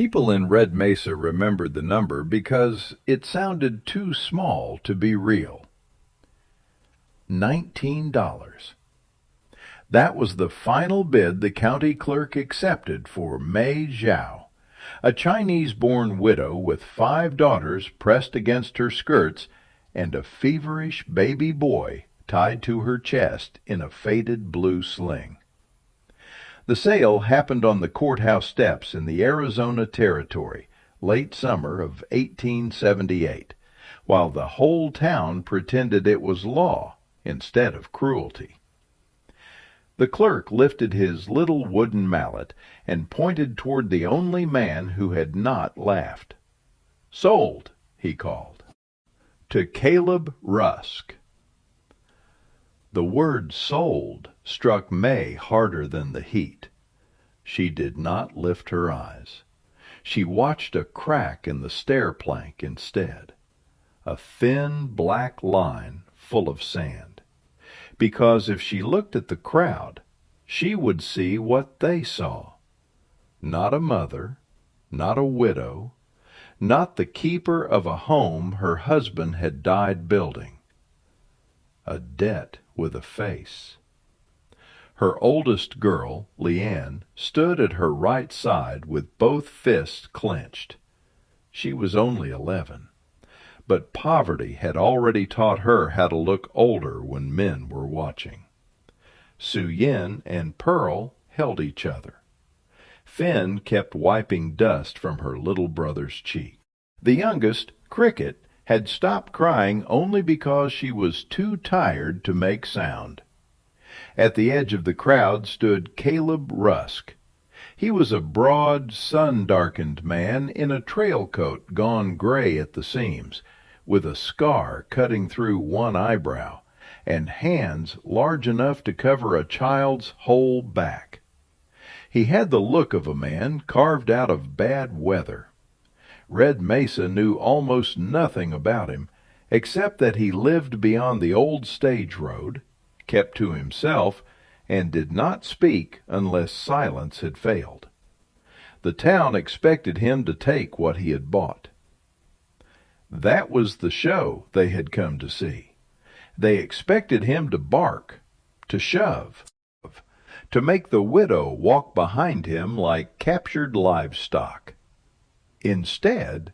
People in Red Mesa remembered the number because it sounded too small to be real. $19. That was the final bid the county clerk accepted for Mei Zhao, a Chinese-born widow with 5 daughters pressed against her skirts and a feverish baby boy tied to her chest in a faded blue sling. The sale happened on the courthouse steps in the Arizona Territory, late summer of 1878, while the whole town pretended it was law instead of cruelty. The clerk lifted his little wooden mallet and pointed toward the only man who had not laughed. "Sold," he called. "To Caleb Rusk." The word "sold" struck May harder than the heat. She did not lift her eyes. She watched a crack in the stair plank instead, a thin black line full of sand, because if she looked at the crowd, she would see what they saw. Not a mother, not a widow, not the keeper of a home her husband had died building. A debt with a face. Her oldest girl, Leanne, stood at her right side with both fists clenched. She was only 11, but poverty had already taught her how to look older when men were watching. Su Yin and Pearl held each other. Finn kept wiping dust from her little brother's cheek. The youngest, Cricket, had stopped crying only because she was too tired to make sound. At the edge of the crowd stood Caleb Rusk. He was a broad, sun-darkened man in a trail coat gone gray at the seams, with a scar cutting through one eyebrow, and hands large enough to cover a child's whole back. He had the look of a man carved out of bad weather. Red Mesa knew almost nothing about him, except that he lived beyond the old stage road, kept to himself, and did not speak unless silence had failed. The town expected him to take what he had bought. That was the show they had come to see. They expected him to bark, to shove, to make the widow walk behind him like captured livestock. Instead,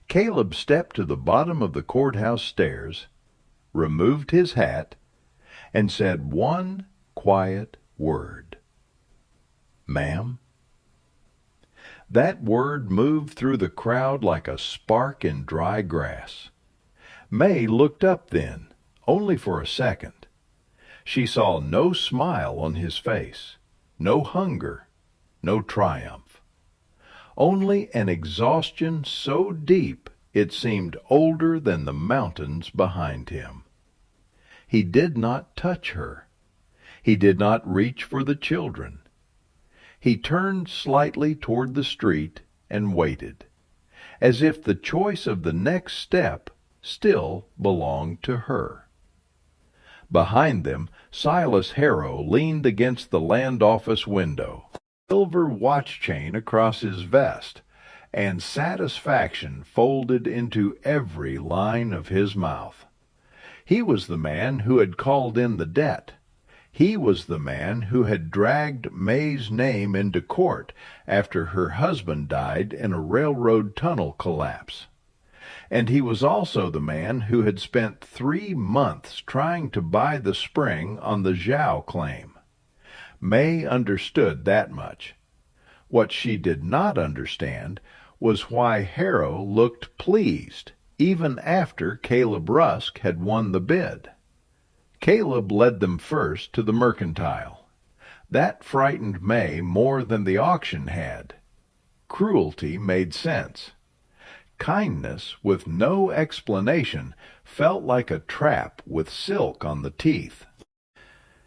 Caleb stepped to the bottom of the courthouse stairs, removed his hat, and said one quiet word. "Ma'am." That word moved through the crowd like a spark in dry grass. May looked up then, only for a second. She saw no smile on his face, no hunger, no triumph. Only an exhaustion so deep it seemed older than the mountains behind him. He did not touch her. He did not reach for the children. He turned slightly toward the street and waited, as if the choice of the next step still belonged to her. Behind them, Silas Harrow leaned against the land office window, silver watch chain across his vest, and satisfaction folded into every line of his mouth. He was the man who had called in the debt. He was the man who had dragged May's name into court after her husband died in a railroad tunnel collapse. And he was also the man who had spent 3 months trying to buy the spring on the Zhao claim. May understood that much. What she did not understand was why Harrow looked pleased even after Caleb Rusk had won the bid. Caleb led them first to the mercantile. That frightened May more than the auction had. Cruelty made sense. Kindness with no explanation felt like a trap with silk on the teeth.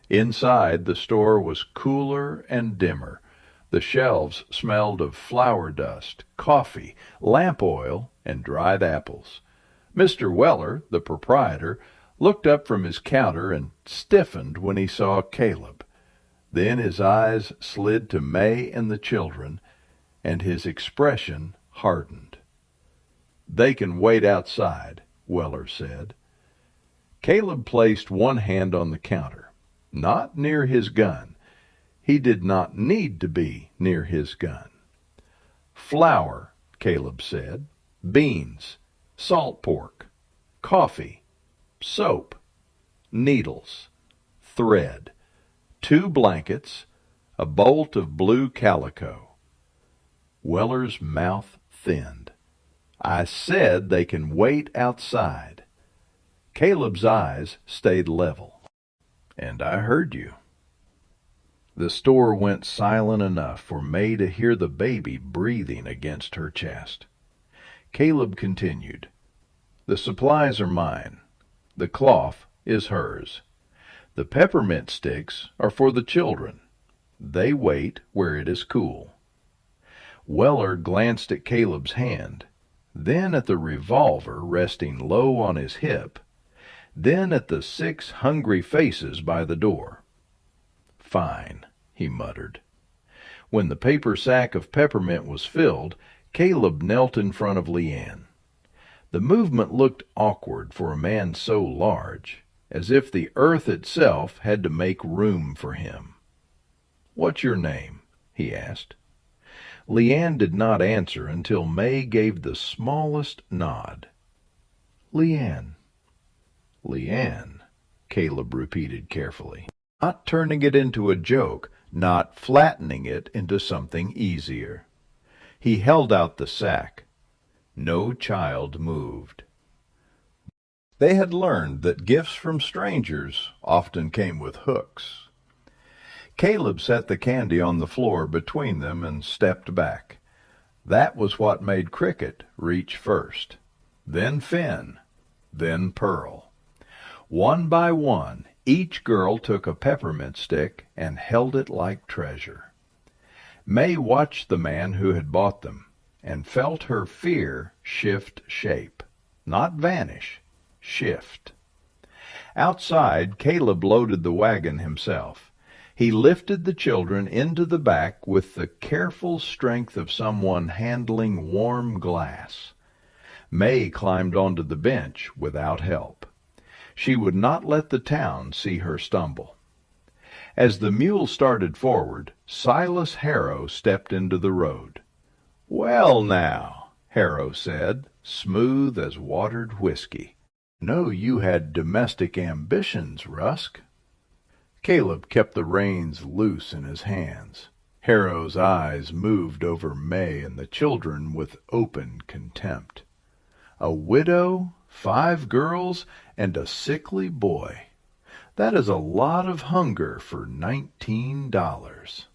Inside, the store was cooler and dimmer. The shelves smelled of flour dust, coffee, lamp oil, and dried apples. Mr. Weller, the proprietor, looked up from his counter and stiffened when he saw Caleb. Then his eyes slid to May and the children, and his expression hardened. "They can wait outside," Weller said. Caleb placed one hand on the counter, not near his gun. He did not need to be near his gun. "Flour," Caleb said, "beans, salt pork, coffee, soap, needles, thread, 2 blankets, a bolt of blue calico." Weller's mouth thinned. "I said they can wait outside." Caleb's eyes stayed level. "And I heard you." The store went silent enough for May to hear the baby breathing against her chest. Caleb continued, "The supplies are mine. The cloth is hers. The peppermint sticks are for the children. They wait where it is cool." Weller glanced at Caleb's hand, then at the revolver resting low on his hip, then at the 6 hungry faces by the door. "Fine," he muttered. When the paper sack of peppermint was filled, Caleb knelt in front of Leanne. The movement looked awkward for a man so large, as if the earth itself had to make room for him. "What's your name?" he asked. Leanne did not answer until May gave the smallest nod. "Leanne." "Leanne," Caleb repeated carefully, not turning it into a joke, not flattening it into something easier. He held out the sack. No child moved. They had learned that gifts from strangers often came with hooks. Caleb set the candy on the floor between them and stepped back. That was what made Cricket reach first, then Finn, then Pearl. One by one, each girl took a peppermint stick and held it like treasure. May watched the man who had bought them and felt her fear shift shape. Not vanish, shift. Outside, Caleb loaded the wagon himself. He lifted the children into the back with the careful strength of someone handling warm glass. May climbed onto the bench without help. She would not let the town see her stumble. As the mule started forward, Silas Harrow stepped into the road. "Well now," Harrow said, smooth as watered whiskey. "Know you had domestic ambitions, Rusk." Caleb kept the reins loose in his hands. Harrow's eyes moved over May and the children with open contempt. "A widow, 5 girls, and a sickly boy. That is a lot of hunger for $19.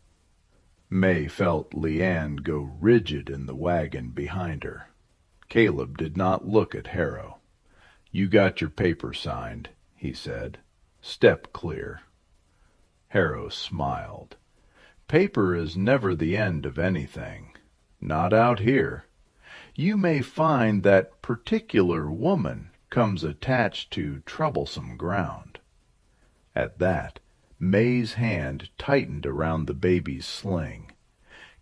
May felt Leanne go rigid in the wagon behind her. Caleb did not look at Harrow. "You got your paper signed," he said. "Step clear." Harrow smiled. "Paper is never the end of anything. Not out here. You may find that particular woman comes attached to troublesome ground." At that, May's hand tightened around the baby's sling.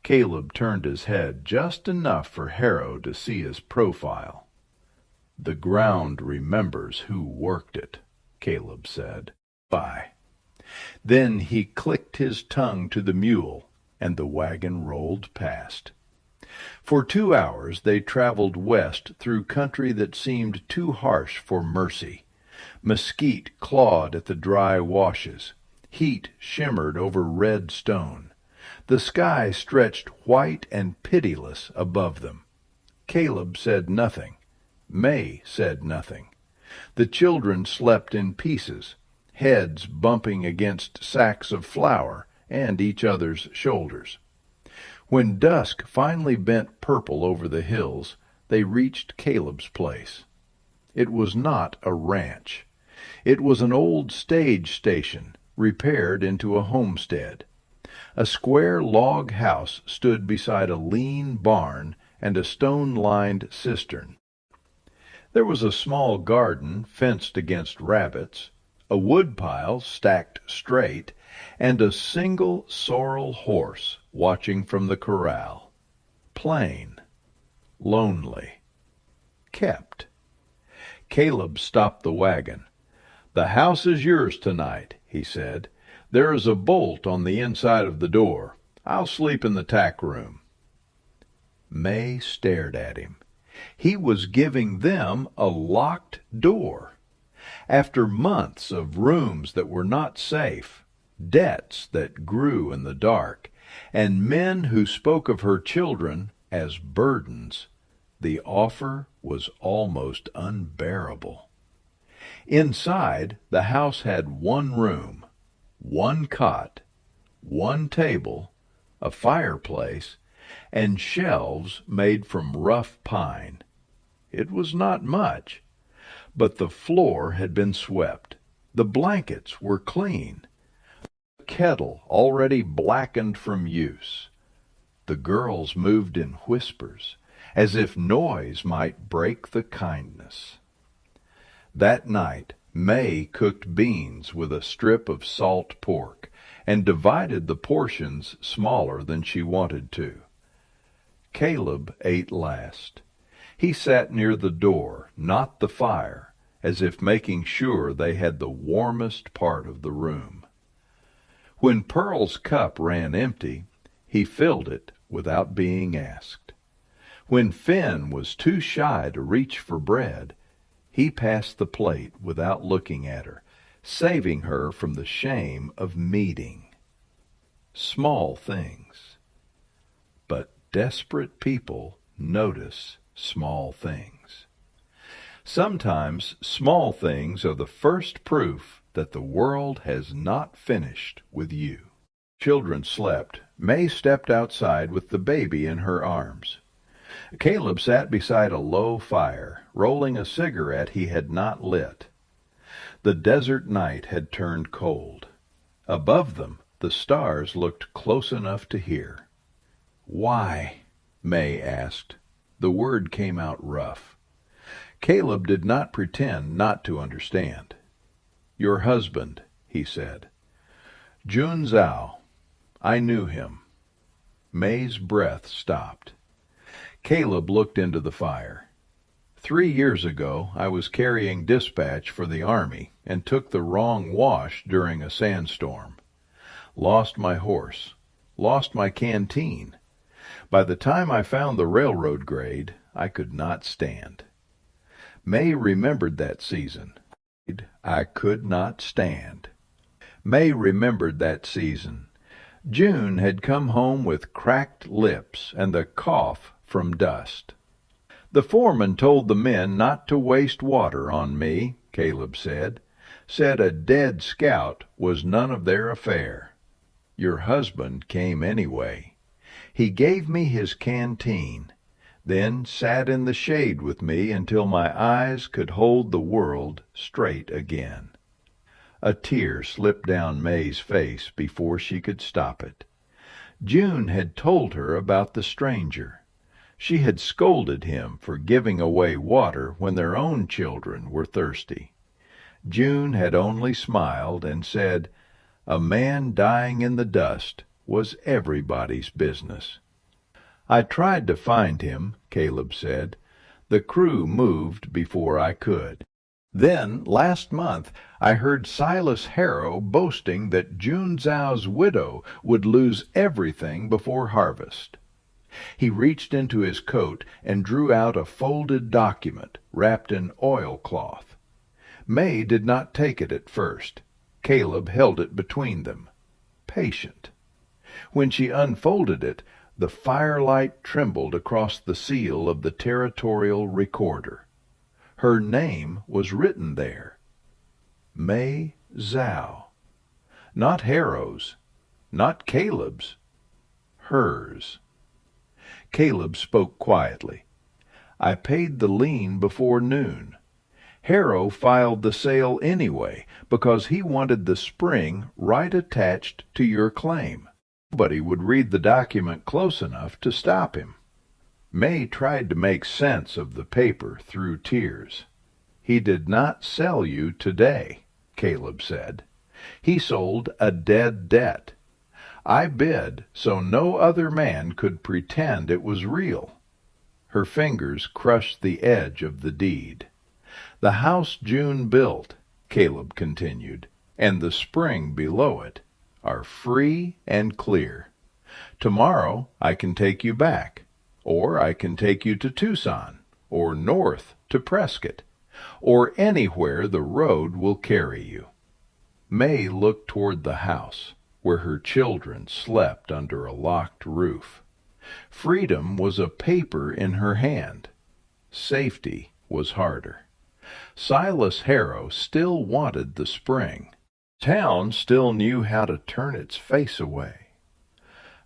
Caleb turned his head just enough for Harrow to see his profile. "The ground remembers who worked it," Caleb said. "Bye." Then he clicked his tongue to the mule, and the wagon rolled past. For 2 hours they traveled west through country that seemed too harsh for mercy. Mesquite clawed at the dry washes. Heat shimmered over red stone. The sky stretched white and pitiless above them. Caleb said nothing. May said nothing. The children slept in pieces, heads bumping against sacks of flour and each other's shoulders. When dusk finally bent purple over the hills, they reached Caleb's place. It was not a ranch. It was an old stage station, repaired into a homestead. A square log house stood beside a lean barn and a stone-lined cistern. There was a small garden fenced against rabbits, a woodpile stacked straight, and a single sorrel horse watching from the corral. plain, lonely, kept. Caleb stopped the wagon. "The house is yours tonight," he said. "There is a bolt on the inside of the door. I'll sleep in the tack room." May stared at him. He was giving them a locked door. After months of rooms that were not safe, debts that grew in the dark, and men who spoke of her children as burdens, the offer was almost unbearable. Inside, the house had one room, one cot, one table, a fireplace, and shelves made from rough pine. It was not much, but the floor had been swept. The blankets were clean. The kettle already blackened from use. The girls moved in whispers, as if noise might break the kindness. That night, May cooked beans with a strip of salt pork and divided the portions smaller than she wanted to. Caleb ate last. He sat near the door, not the fire, as if making sure they had the warmest part of the room. When Pearl's cup ran empty, he filled it without being asked. When Finn was too shy to reach for bread, he passed the plate without looking at her, saving her from the shame of meeting. Small things. But desperate people notice small things. Sometimes small things are the first proof that the world has not finished with you. Children slept. May stepped outside with the baby in her arms. Caleb sat beside a low fire, rolling a cigarette he had not lit. The desert night had turned cold. Above them, the stars looked close enough to hear. "Why?" May asked. The word came out rough. Caleb did not pretend not to understand. "Your husband," he said. "Jun Zhao. I knew him." May's breath stopped. Caleb looked into the fire. 3 years ago, I was carrying dispatch for the army and took the wrong wash during a sandstorm. Lost my horse. Lost my canteen. By the time I found the railroad grade, I could not stand. May remembered that season. I could not stand. May remembered that season. June had come home with cracked lips and the cough from dust. "The foreman told the men not to waste water on me," Caleb said. "Said a dead scout was none of their affair. Your husband came anyway. He gave me his canteen, then sat in the shade with me until my eyes could hold the world straight again." A tear slipped down May's face before she could stop it. June had told her about the stranger. She had scolded him for giving away water when their own children were thirsty. June had only smiled and said, "A man dying in the dust was everybody's business." "I tried to find him," Caleb said. "The crew moved before I could. Then, last month, I heard Silas Harrow boasting that Jun Zhao's widow would lose everything before harvest." He reached into his coat and drew out a folded document wrapped in oilcloth. May did not take it at first. Caleb held it between them, patient. When she unfolded it, the firelight trembled across the seal of the territorial recorder. Her name was written there. May Zhao. Not Harrow's, not Caleb's, hers. Caleb spoke quietly. "I paid the lien before noon. Harrow filed the sale anyway because he wanted the spring right attached to your claim. Nobody would read the document close enough to stop him." May tried to make sense of the paper through tears. "He did not sell you today," Caleb said. "He sold a dead debt. I bid so no other man could pretend it was real. Her fingers crushed the edge of the deed. The house June built, Caleb continued, and the spring below it, are free and clear. Tomorrow I can take you back, or I can take you to Tucson, or north to Prescott, or anywhere the road will carry you. May looked toward the house, where her children slept under a locked roof. Freedom was a paper in her hand. Safety was harder. Silas Harrow still wanted the spring. Town still knew how to turn its face away.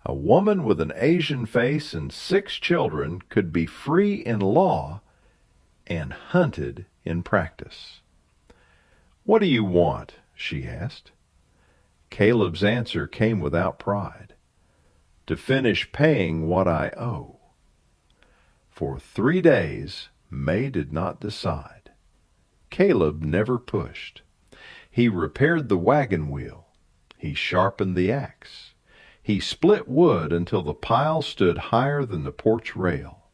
A woman with an Asian face and 6 children could be free in law and hunted in practice. "What do you want?" she asked. Caleb's answer came without pride. "To finish paying what I owe." For 3 days, May did not decide. Caleb never pushed. He repaired the wagon wheel. He sharpened the axe. He split wood until the pile stood higher than the porch rail.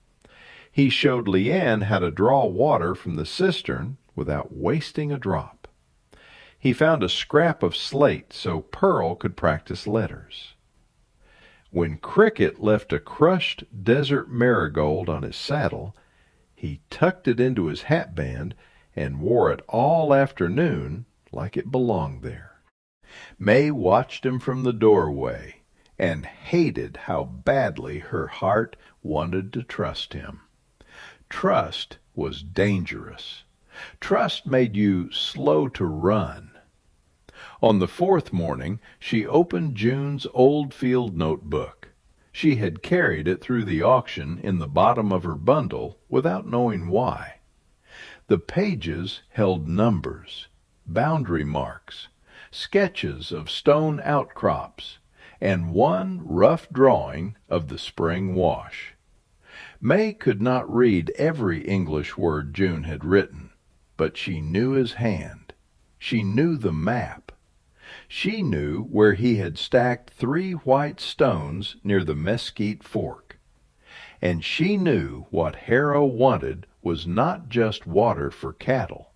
He showed Leanne how to draw water from the cistern without wasting a drop. He found a scrap of slate so Pearl could practice letters. When Cricket left a crushed desert marigold on his saddle, he tucked it into his hatband and wore it all afternoon like it belonged there. May watched him from the doorway and hated how badly her heart wanted to trust him. Trust was dangerous. Trust made you slow to run. On the 4th morning, she opened June's old field notebook. She had carried it through the auction in the bottom of her bundle without knowing why. The pages held numbers, boundary marks, sketches of stone outcrops, and one rough drawing of the spring wash. May could not read every English word June had written, but she knew his hand. She knew the map. She knew where he had stacked 3 white stones near the Mesquite Fork. And she knew what Harrow wanted was not just water for cattle.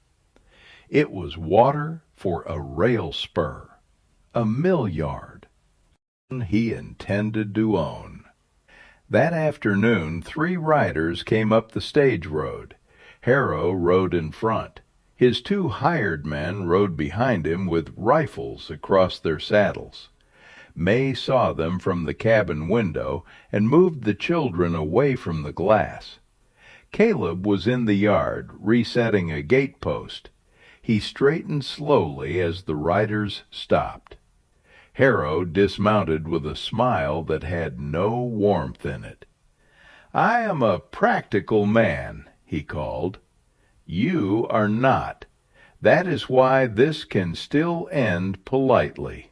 It was water for a rail spur, a mill yard. He intended to own. That afternoon 3 riders came up the stage road. Harrow rode in front. His 2 hired men rode behind him with rifles across their saddles. May saw them from the cabin window and moved the children away from the glass. Caleb was in the yard, resetting a gate post. He straightened slowly as the riders stopped. Harrow dismounted with a smile that had no warmth in it. "I am a practical man," he called. "You are not. That is why this can still end politely."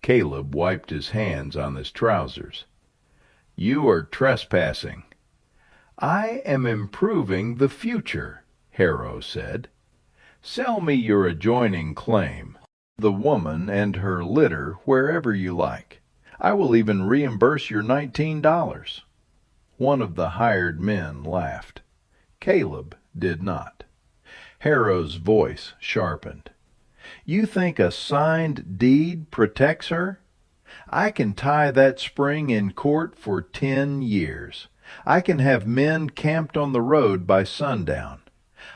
Caleb wiped his hands on his trousers. "You are trespassing." "I am improving the future," Harrow said. "Sell me your adjoining claim, the woman and her litter, wherever you like. I will even reimburse your $19. One of the hired men laughed. Caleb did not. Harrow's voice sharpened. "You think a signed deed protects her? I can tie that spring in court for 10 years. I can have men camped on the road by sundown.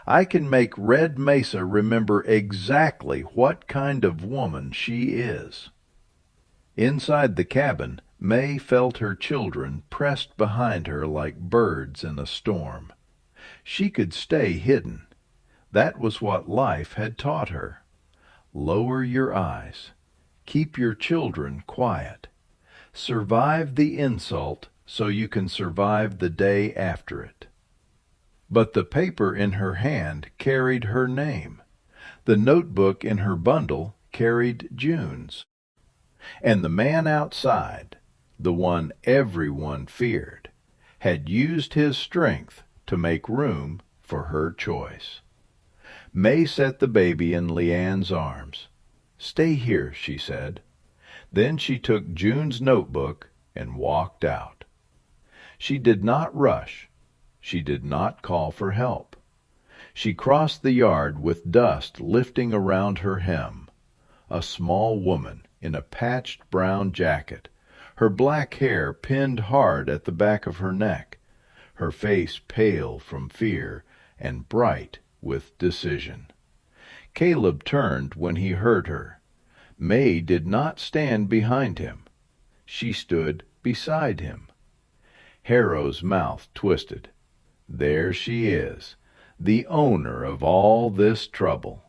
I can make Red Mesa remember exactly what kind of woman she is." Inside the cabin, May felt her children pressed behind her like birds in a storm. She could stay hidden. That was what life had taught her. Lower your eyes. Keep your children quiet. Survive the insult so you can survive the day after it. But the paper in her hand carried her name. The notebook in her bundle carried June's. And the man outside, the one everyone feared, had used his strength to make room for her choice. May set the baby in Leanne's arms. "Stay here," she said. Then she took June's notebook and walked out. She did not rush. She did not call for help. She crossed the yard with dust lifting around her hem. A small woman in a patched brown jacket, her black hair pinned hard at the back of her neck, her face pale from fear and bright with decision. Caleb turned when he heard her. May did not stand behind him. She stood beside him. Harrow's mouth twisted. There she is, the owner of all this trouble.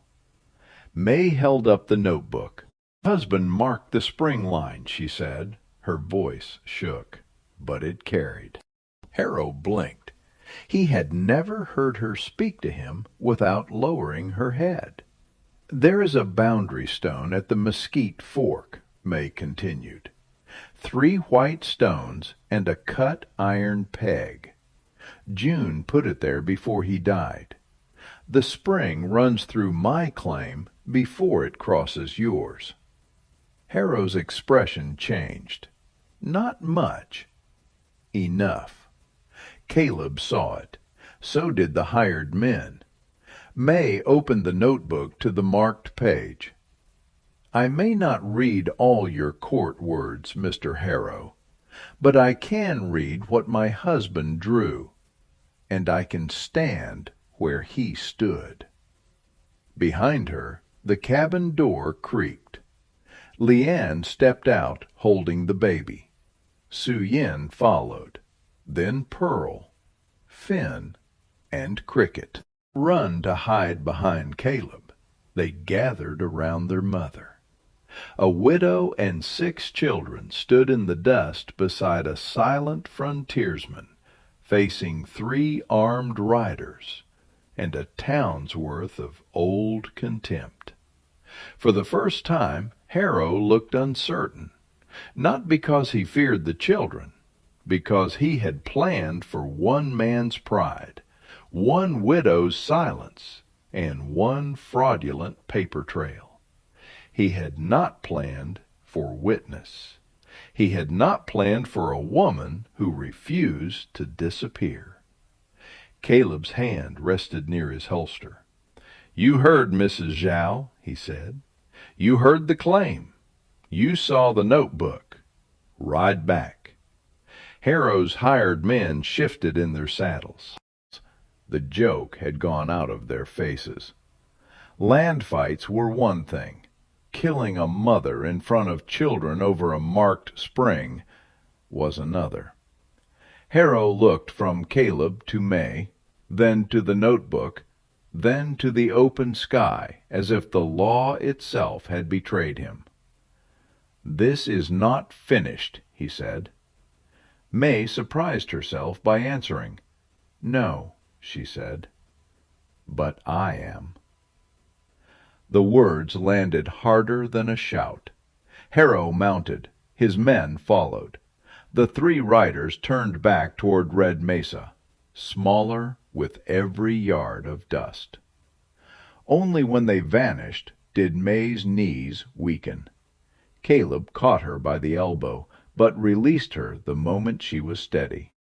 May held up the notebook. Husband marked the spring line, she said. Her voice shook, but it carried. Harrow blinked. He had never heard her speak to him without lowering her head. There is a boundary stone at the Mesquite Fork, May continued. 3 white stones and a cut iron peg. June put it there before he died. The spring runs through my claim before it crosses yours. Harrow's expression changed. Not much. Enough. Caleb saw it. So did the hired men. May opened the notebook to the marked page. I may not read all your court words, Mr. Harrow, but I can read what my husband drew, and I can stand where he stood. Behind her, the cabin door creaked. Leanne stepped out, holding the baby. Su Yin followed, then Pearl, Finn, and Cricket. Run to hide behind Caleb. They gathered around their mother. A widow and 6 children stood in the dust beside a silent frontiersman, facing 3 armed riders and a town's worth of old contempt. For the first time, Harrow looked uncertain, not because he feared the children, because he had planned for one man's pride, one widow's silence, and one fraudulent paper trail. He had not planned for witness. He had not planned for a woman who refused to disappear. Caleb's hand rested near his holster. "You heard, Mrs. Zhao," he said. "You heard the claim. You saw the notebook. Ride back." Harrow's hired men shifted in their saddles. The joke had gone out of their faces. Land fights were one thing. Killing a mother in front of children over a marked spring was another. Harrow looked from Caleb to May, then to the notebook, then to the open sky, as if the law itself had betrayed him. "This is not finished," he said. May surprised herself by answering. "No," she said, "but I am." The words landed harder than a shout. Harrow mounted. His men followed. The 3 riders turned back toward Red Mesa, smaller with every yard of dust. Only when they vanished did May's knees weaken. Caleb caught her by the elbow, but released her the moment she was steady.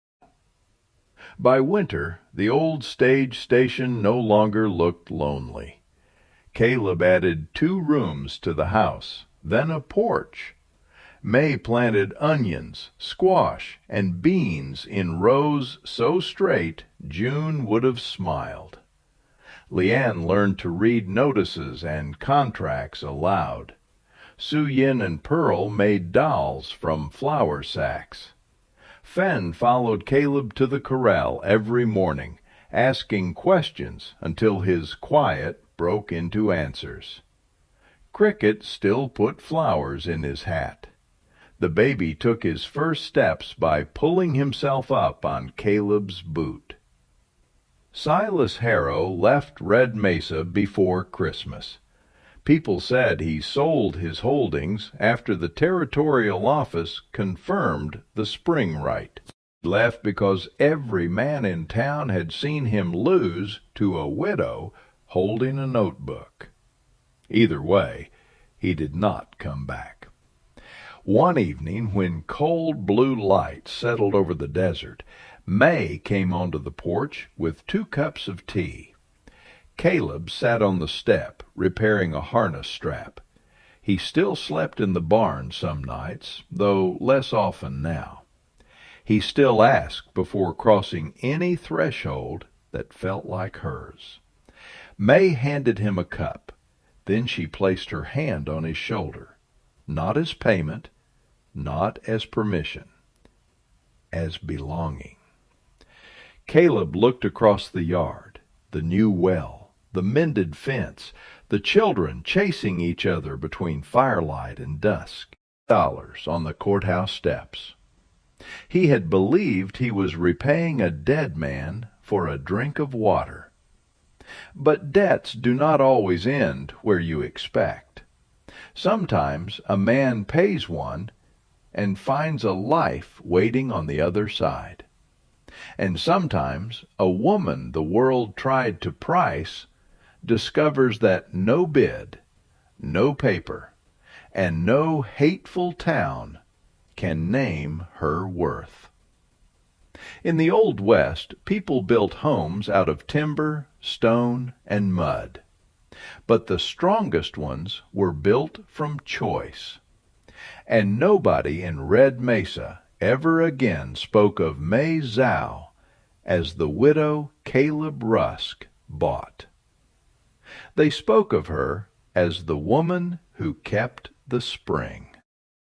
By winter, the old stage station no longer looked lonely. Caleb added 2 rooms to the house, then a porch. May planted onions, squash, and beans in rows so straight June would have smiled. Leanne learned to read notices and contracts aloud. Su Yin and Pearl made dolls from flour sacks. Fen followed Caleb to the corral every morning, asking questions until his quiet broke into answers. Cricket still put flowers in his hat. The baby took his first steps by pulling himself up on Caleb's boot. Silas Harrow left Red Mesa before Christmas. People said he sold his holdings after the territorial office confirmed the spring right. He left because every man in town had seen him lose to a widow holding a notebook. Either way, he did not come back. One evening, when cold blue light settled over the desert, May came onto the porch with 2 cups of tea. Caleb sat on the step, repairing a harness strap. He still slept in the barn some nights, though less often now. He still asked before crossing any threshold that felt like hers. May handed him a cup. Then she placed her hand on his shoulder, not as payment, not as permission, as belonging. Caleb looked across the yard, the new well, the mended fence, the children chasing each other between firelight and dusk. $dollars on the courthouse steps. He had believed he was repaying a dead man for a drink of water. But debts do not always end where you expect. Sometimes a man pays one and finds a life waiting on the other side. And sometimes a woman the world tried to price discovers that no bid, no paper, and no hateful town can name her worth. In the Old West, people built homes out of timber, stone, and mud. But the strongest ones were built from choice. And nobody in Red Mesa ever again spoke of May Zhao as the widow Caleb Rusk bought. They spoke of her as the woman who kept the spring.